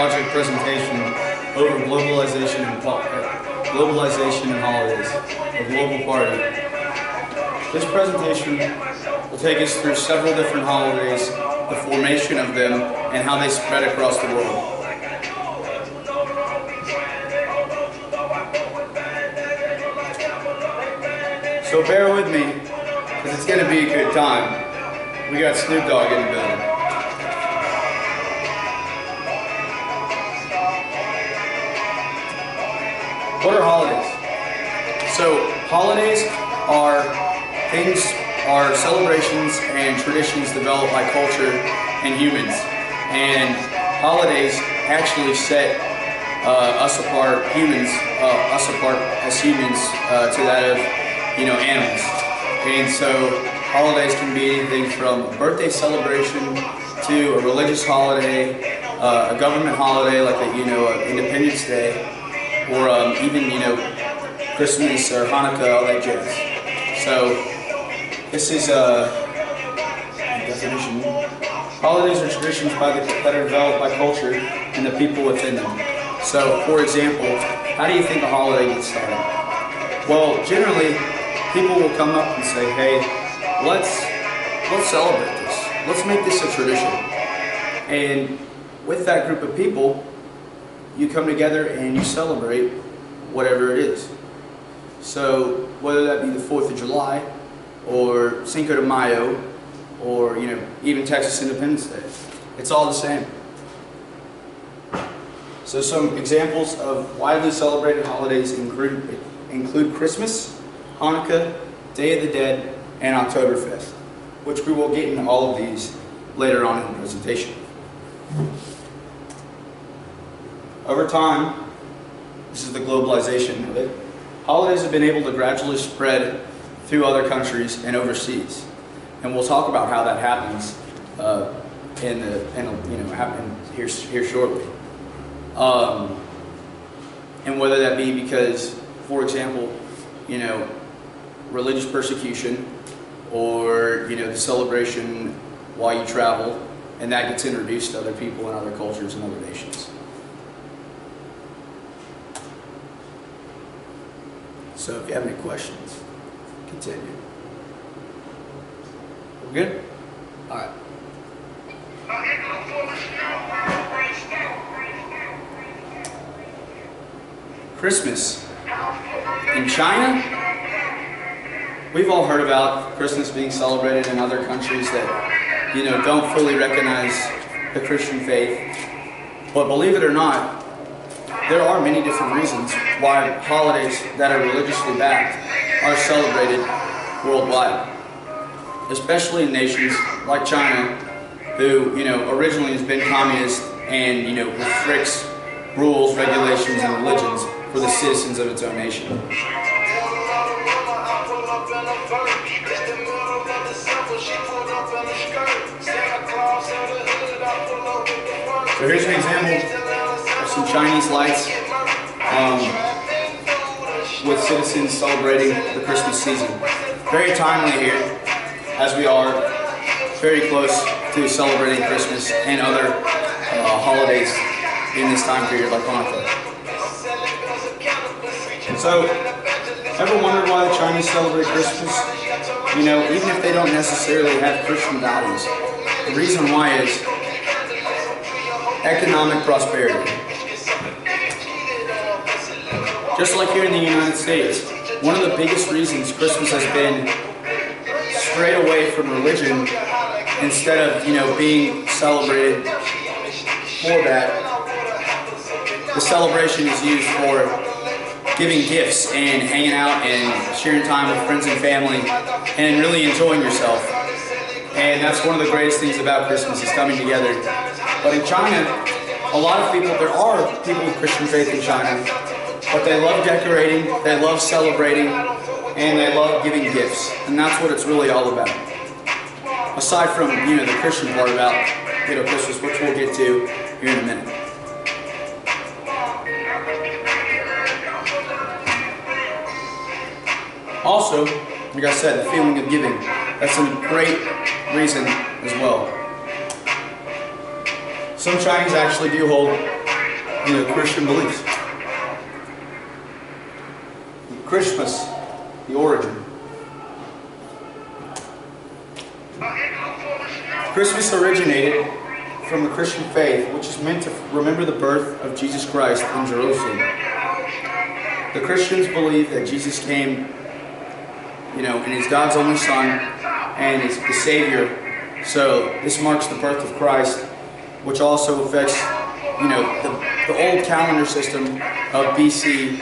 project presentation over globalization and holidays, a global party. This presentation will take us through several different holidays, the formation of them, and how they spread across the world. So bear with me, because it's going to be a good time. We got Snoop Dogg in the building. What are holidays? So holidays are celebrations and traditions developed by culture and humans. And holidays actually set us apart as humans to that of animals. And so holidays can be anything from a birthday celebration to a religious holiday, a government holiday like Independence Day, or even Christmas or Hanukkah, all that jazz. So this is a definition. Holidays are traditions that are developed by culture and the people within them. So, for example, how do you think a holiday gets started? Well, generally, people will come up and say, hey, let's celebrate this. Let's make this a tradition. And with that group of people, you come together and you celebrate whatever it is. So whether that be the 4th of July or Cinco de Mayo or even Texas Independence Day, it's all the same. So some examples of widely celebrated holidays include Christmas, Hanukkah, Day of the Dead, and Oktoberfest, which we will get into all of these later on in the presentation. Over time, this is the globalization of it, holidays have been able to gradually spread through other countries and overseas. And we'll talk about how that happens happen here shortly. And whether that be because, for example, religious persecution, or the celebration while you travel, and that gets introduced to other people and other cultures and other nations. So if you have any questions, continue. We're good? All right. Christmas. In China, we've all heard about Christmas being celebrated in other countries that, don't fully recognize the Christian faith. But believe it or not, there are many different reasons why holidays that are religiously backed are celebrated worldwide. Especially in nations like China, who, originally has been communist and, restricts rules, regulations, and religions for the citizens of its own nation. So here's an example of some Chinese lights with citizens celebrating the Christmas season. Very timely here, as we are very close to celebrating Christmas and other holidays in this time period like Hanukkah. So, ever wondered why the Chinese celebrate Christmas? Even if they don't necessarily have Christian values, the reason why is economic prosperity. Just like here in the United States, one of the biggest reasons Christmas has been strayed away from religion instead of, being celebrated for that, the celebration is used for giving gifts and hanging out and sharing time with friends and family and really enjoying yourself. And that's one of the greatest things about Christmas, is coming together. But in China, there are people with Christian faith in China, but they love decorating, they love celebrating, and they love giving gifts. And that's what it's really all about. Aside from, the Christian part about, Christmas, which we'll get to here in a minute. Also, like I said, the feeling of giving. That's a great reason as well. Some Chinese actually do hold Christian beliefs. Christmas, the origin. Christmas originated from the Christian faith, which is meant to remember the birth of Jesus Christ in Jerusalem. The Christians believe that Jesus came, and is God's only Son, and is the Savior. So this marks the birth of Christ, which also affects, the old calendar system of BC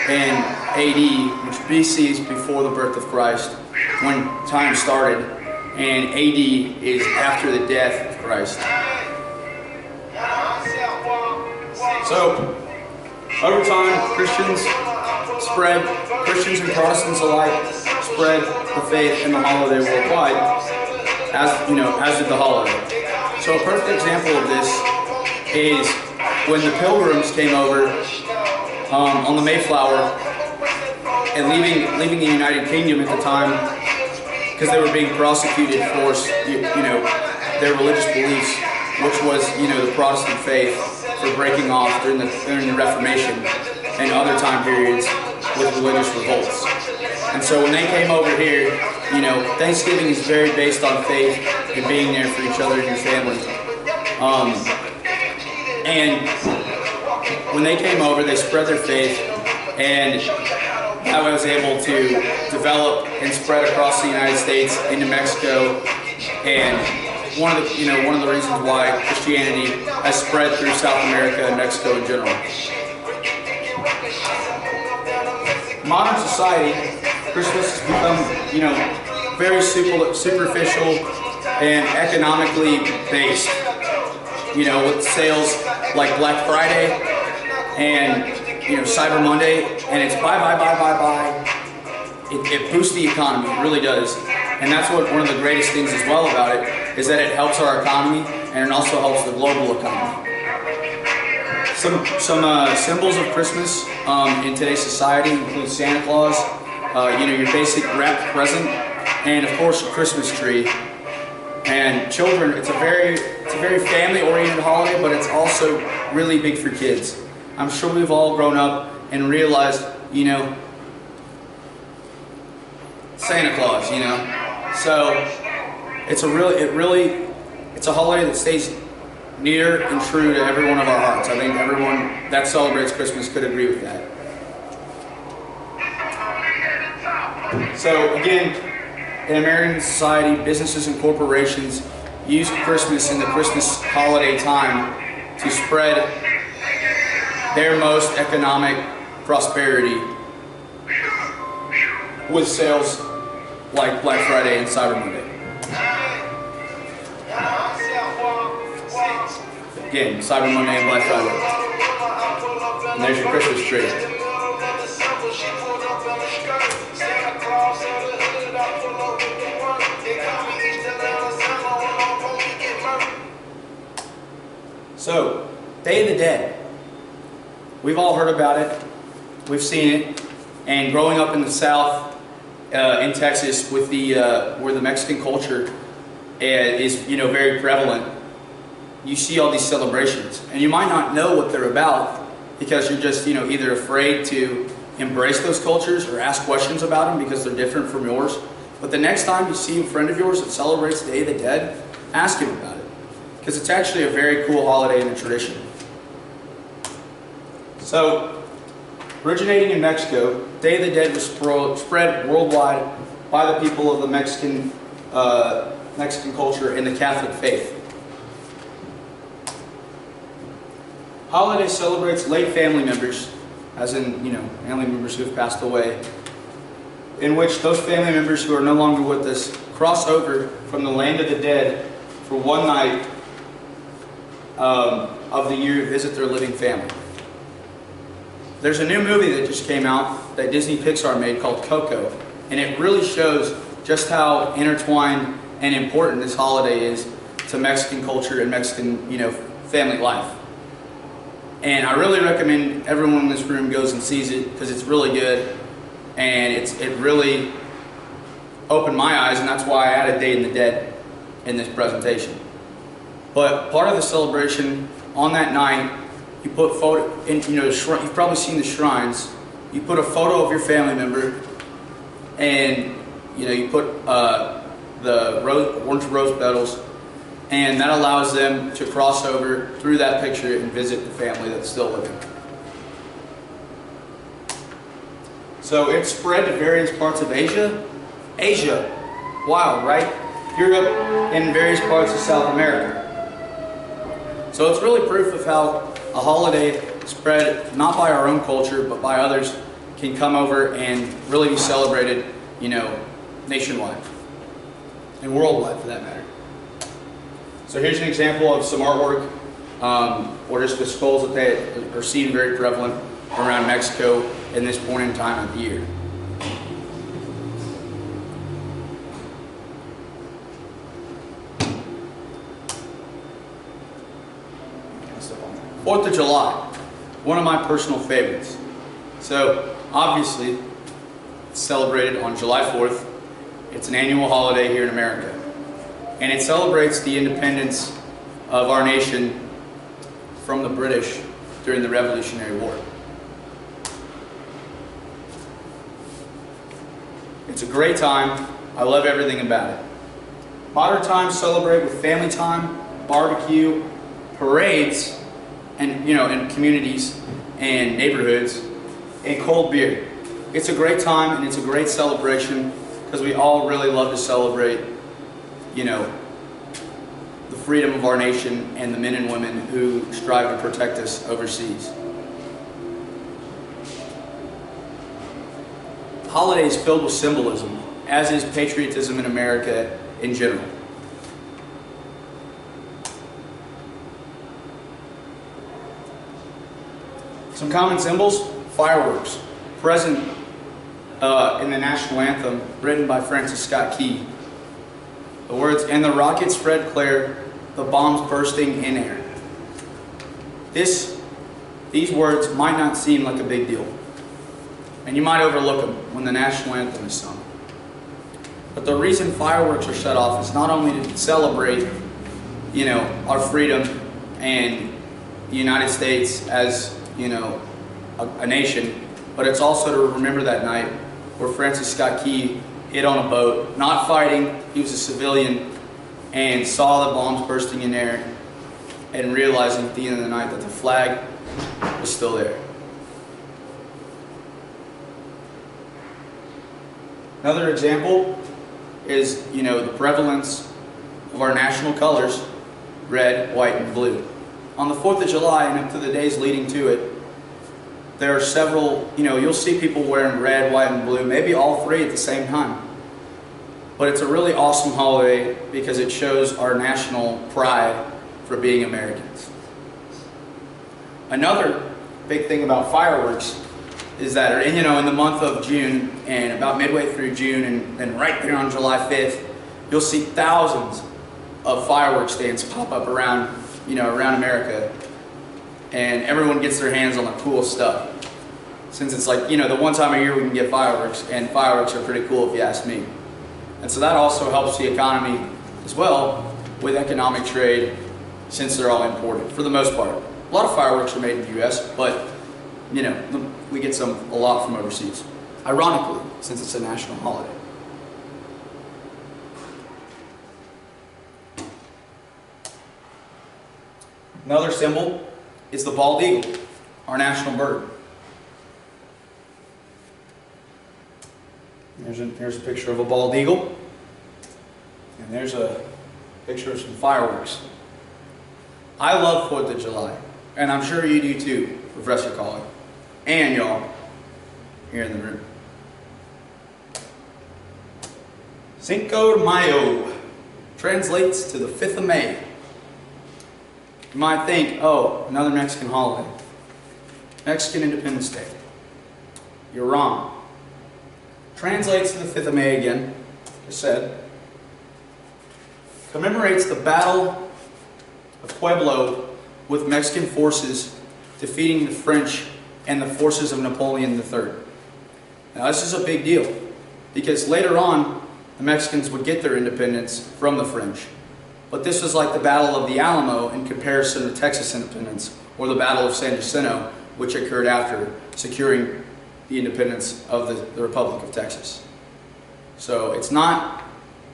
and AD, which BC is before the birth of Christ, when time started, and AD is after the death of Christ. So, over time, Christians and Protestants alike spread the faith and the holiday worldwide, as did the holiday. So a perfect example of this is when the Pilgrims came over on the Mayflower and leaving the United Kingdom at the time, because they were being prosecuted for their religious beliefs, which was the Protestant faith, for breaking off during the Reformation and other time periods with religious revolts. And so when they came over here, Thanksgiving is very based on faith and being there for each other and your family. And when they came over, they spread their faith, and I was able to develop and spread across the United States into Mexico, and one of the reasons why Christianity has spread through South America and Mexico in general. Modern society, Christmas has become, very superficial and economically based. With sales like Black Friday and Cyber Monday, and it's buy. It boosts the economy. It really does, and that's what one of the greatest things as well about it is that it helps our economy, and it also helps the global economy. Some symbols of Christmas in today's society include Santa Claus, your basic wrapped present, and of course a Christmas tree. And children, it's a very family-oriented holiday, but it's also really big for kids. I'm sure we've all grown up and realized, Santa Claus, So it's a holiday that stays near and true to every one of our hearts. I think everyone that celebrates Christmas could agree with that. So again, in American society, businesses and corporations use Christmas and the Christmas holiday time to spread their most economic prosperity with sales like Black Friday and Cyber Monday. Again, Cyber Monday and Black Friday. And there's your Christmas tree. So, Day of the Dead. We've all heard about it. We've seen it. And growing up in the South, in Texas, with where the Mexican culture is very prevalent, you see all these celebrations, and you might not know what they're about because you're just either afraid to embrace those cultures or ask questions about them because they're different from yours. But the next time you see a friend of yours that celebrates Day of the Dead, ask him about it, because it's actually a very cool holiday and a tradition. So, originating in Mexico, Day of the Dead was spread worldwide by the people of the Mexican culture and the Catholic faith. Holiday celebrates late family members, as in, family members who have passed away, in which those family members who are no longer with us cross over from the land of the dead for one night of the year to visit their living family. There's a new movie that just came out that Disney Pixar made called Coco, and it really shows just how intertwined and important this holiday is to Mexican culture and Mexican, family life. And I really recommend everyone in this room goes and sees it because it's really good, and it really opened my eyes, and that's why I added Day of the Dead in this presentation. But part of the celebration on that night You put photo, in, you've probably seen the shrines. You put a photo of your family member, and you put the orange rose petals, and that allows them to cross over through that picture and visit the family that's still living. So it's spread to various parts of Asia. Asia, wow, right? Europe, and various parts of South America. So it's really proof of how a holiday spread not by our own culture, but by others, can come over and really be celebrated, nationwide and worldwide for that matter. So here's an example of some artwork, or just the skulls that are seen very prevalent around Mexico in this point in time of the year. Fourth of July, one of my personal favorites. So obviously, it's celebrated on July 4th. It's an annual holiday here in America. And it celebrates the independence of our nation from the British during the Revolutionary War. It's a great time. I love everything about it. Modern times celebrate with family time, barbecue, parades, and in communities and neighborhoods, and cold beer. It's a great time and it's a great celebration because we all really love to celebrate, the freedom of our nation and the men and women who strive to protect us overseas. Holiday is filled with symbolism, as is patriotism in America in general. Some common symbols: fireworks, present in the national anthem, written by Francis Scott Key. The words, "And the rockets spread clear, the bombs bursting in air." These words might not seem like a big deal, and you might overlook them when the national anthem is sung. But the reason fireworks are set off is not only to celebrate, our freedom and the United States as, a nation, but it's also to remember that night where Francis Scott Key hid on a boat, not fighting. He was a civilian and saw the bombs bursting in air and realizing at the end of the night that the flag was still there. Another example is, the prevalence of our national colors, red, white, and blue. On the 4th of July and up to the days leading to it, there are several, you'll see people wearing red, white, and blue, maybe all three at the same time. But it's a really awesome holiday because it shows our national pride for being Americans. Another big thing about fireworks is that, in the month of June and about midway through June and right there on July 5th, you'll see thousands of fireworks stands pop up around America, and everyone gets their hands on the cool stuff. Since it's like, the one time a year we can get fireworks, and fireworks are pretty cool if you ask me. And so that also helps the economy as well with economic trade, since they're all imported for the most part. A lot of fireworks are made in the US, but we get a lot from overseas. Ironically, since it's a national holiday. Another symbol is the bald eagle, our national bird. Here's a picture of a bald eagle, and there's a picture of some fireworks. I love 4th of July, and I'm sure you do too, Professor Colley, and y'all here in the room. Cinco de Mayo translates to the 5th of May. You might think, oh, another Mexican holiday. Mexican Independence Day. You're wrong. Translates to the 5th of May again, as I said. Commemorates the Battle of Pueblo with Mexican forces defeating the French and the forces of Napoleon III. Now this is a big deal because later on the Mexicans would get their independence from the French. But this was like the Battle of the Alamo in comparison to Texas independence, or the Battle of San Jacinto, which occurred after securing the independence of the Republic of Texas. So it's not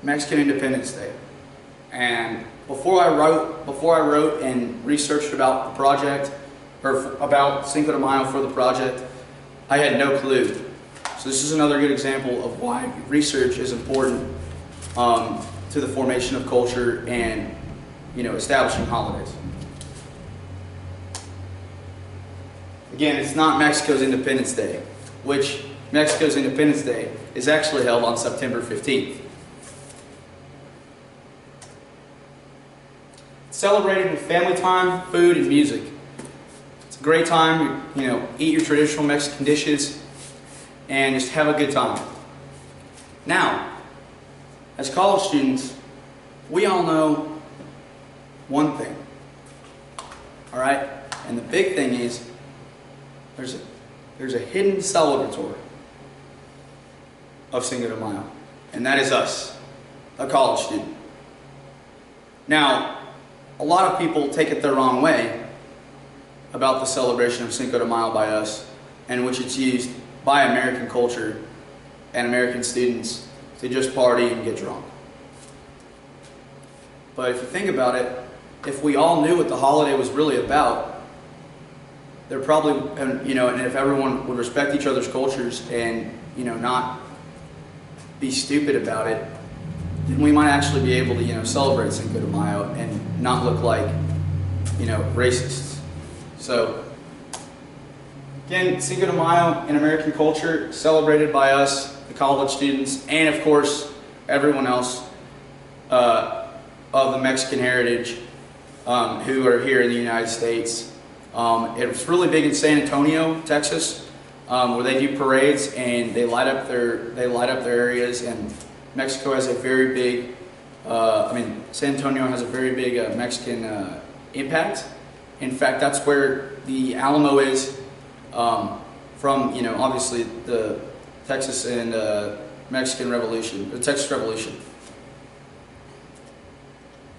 Mexican Independence Day. And before I wrote and researched about the project, or about Cinco de Mayo for the project, I had no clue. So this is another good example of why research is important to the formation of culture and, establishing holidays. Again, it's not Mexico's Independence Day, which Mexico's Independence Day is actually held on September 15th. It's celebrated with family time, food, and music. It's a great time, eat your traditional Mexican dishes and just have a good time. Now, as college students, we all know one thing, all right? And the big thing is there's a hidden celebratory of Cinco de Mayo, and that is us, a college student. Now, a lot of people take it the wrong way about the celebration of Cinco de Mayo by us, in which it's used by American culture and American students to just party and get drunk. But if you think about it, if we all knew what the holiday was really about, there probably, and if everyone would respect each other's cultures and, not be stupid about it, then we might actually be able to, celebrate Cinco de Mayo and not look like, racists. So, again, Cinco de Mayo in American culture, celebrated by us, the college students, and of course, everyone else of the Mexican heritage who are here in the United States. It's really big in San Antonio, Texas, where they do parades and they light up their areas. And Mexico has a very big, San Antonio has a very big Mexican impact. In fact, that's where the Alamo is from. Obviously the Texas and Mexican Revolution, the Texas Revolution.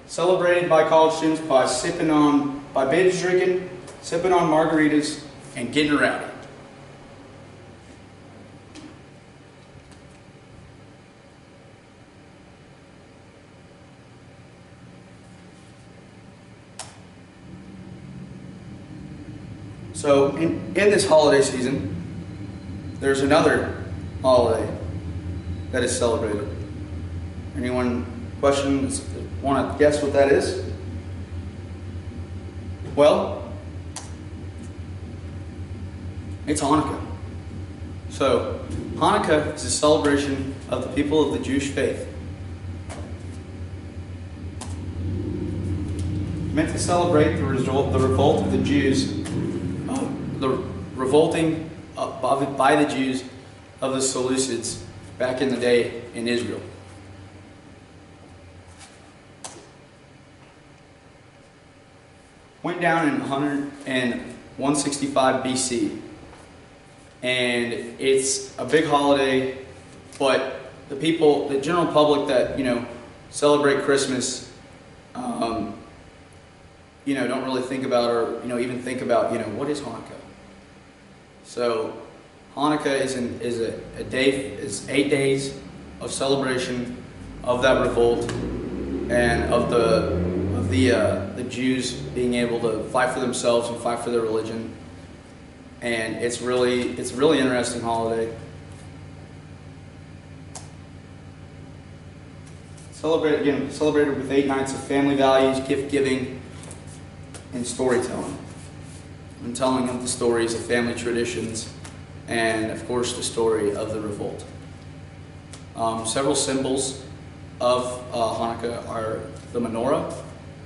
Celebrated by college students by binge drinking, sipping on margaritas, and getting rowdy. So in this holiday season, there's another holiday that is celebrated. Anyone questions, want to guess what that is? Well, it's Hanukkah. So, Hanukkah is a celebration of the people of the Jewish faith. Meant to celebrate the revolt of the Jews, the revolting by the Jews of the Seleucids back in the day in Israel. Went down in 165 BC. And it's a big holiday, but the general public that, celebrate Christmas, don't really think about, or, even think about, what is Hanukkah? So Hanukkah is 8 days of celebration of that revolt and of the Jews being able to fight for themselves and fight for their religion. And it's a really interesting holiday. Celebrated with 8 nights of family values, gift giving, and storytelling. And telling of the stories of family traditions, and of course the story of the revolt. Several symbols of Hanukkah are the menorah,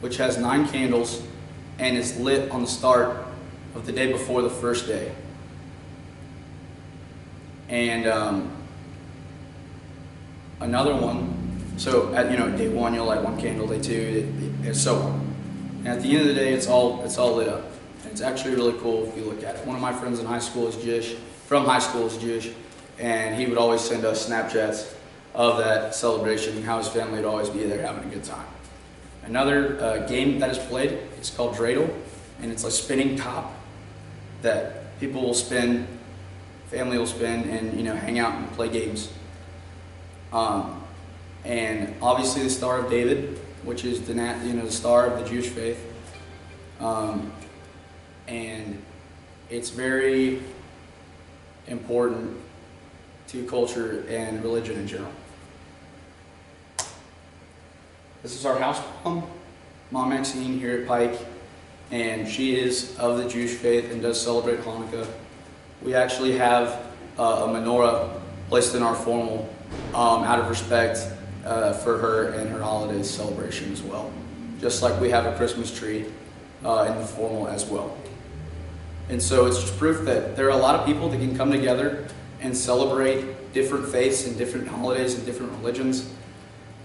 which has 9 candles and is lit on the start of the day before the first day. And another one, so at day 1 you'll light 1 candle, day 2, and so on. And at the end of the day it's all lit up. And it's actually really cool if you look at it. One of my friends in high school is Jewish, and he would always send us Snapchats of that celebration and how his family would always be there having a good time. Another game that is played is called dreidel, and it's a spinning top that people will spin, family will spin, and hang out and play games. And obviously the Star of David, which is the star of the Jewish faith, and it's very important to culture and religion in general. This is our house Mom Maxine here at Pike, and she is of the Jewish faith and does celebrate Hanukkah. We actually have a menorah placed in our formal out of respect for her and her holidays celebration as well. Just like we have a Christmas tree in the formal as well. And so it's just proof that there are a lot of people that can come together and celebrate different faiths and different holidays and different religions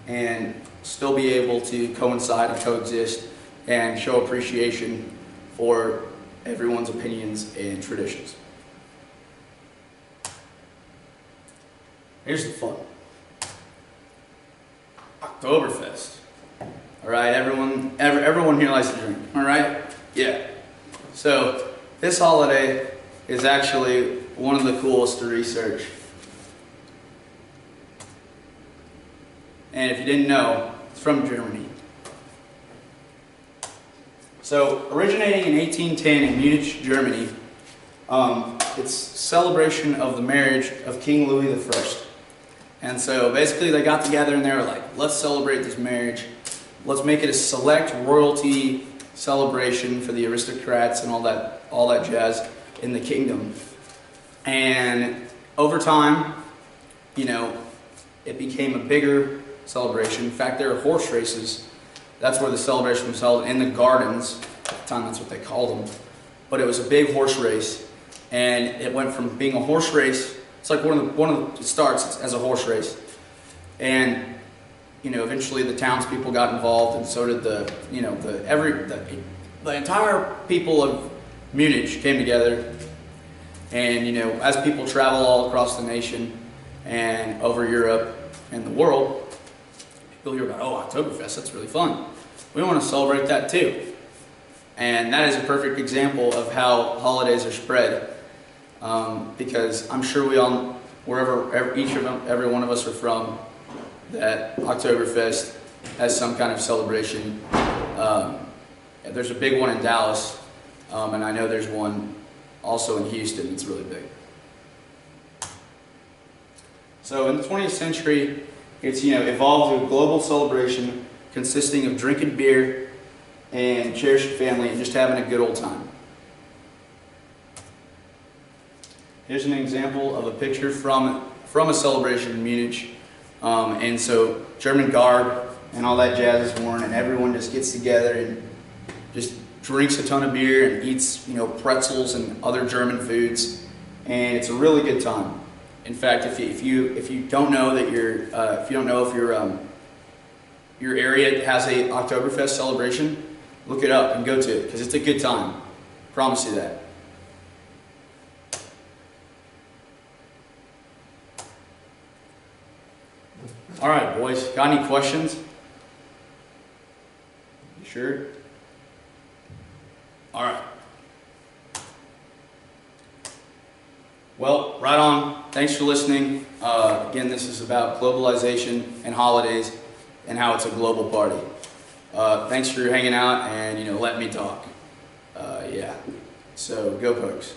and still be able to coincide and coexist and show appreciation for everyone's opinions and traditions. Here's the fun. Oktoberfest. All right, everyone here likes to drink. All right, yeah. So this holiday is actually one of the coolest to research. And if you didn't know, it's from Germany. So originating in 1810 in Munich, Germany, it's celebration of the marriage of King Louis I. And so basically they got together and they were like, let's celebrate this marriage. Let's make it a select royalty celebration for the aristocrats and all that jazz in the kingdom. And over time, it became a bigger celebration. In fact, there are horse races. That's where the celebration was held, in the gardens. At the time, that's what they called them. But it was a big horse race, and it went from being a horse race. It's like it starts as a horse race, and eventually the townspeople got involved, and so did the entire people of Munich came together. And as people travel all across the nation and over Europe and the world, people hear about, oh, Oktoberfest, that's really fun. We want to celebrate that too. And that is a perfect example of how holidays are spread. Because I'm sure we all, every one of us are from, that Oktoberfest has some kind of celebration. There's a big one in Dallas, and I know there's one also in Houston. It's really big. So in the 20th century, it's evolved to a global celebration consisting of drinking beer and cherishing family and just having a good old time. Here's an example of a picture from a celebration in Munich. And so German garb and all that jazz is worn, and everyone just gets together and just drinks a ton of beer and eats pretzels and other German foods, and it's a really good time. In fact, if you don't know that your area has a Oktoberfest celebration, look it up and go to it, because it's a good time. Promise you that. All right, boys. Got any questions? You sure? All right. Well, right on. Thanks for listening. Again, this is about globalization and holidays and how it's a global party. Thanks for hanging out and letting me talk. Yeah. So go Pokes.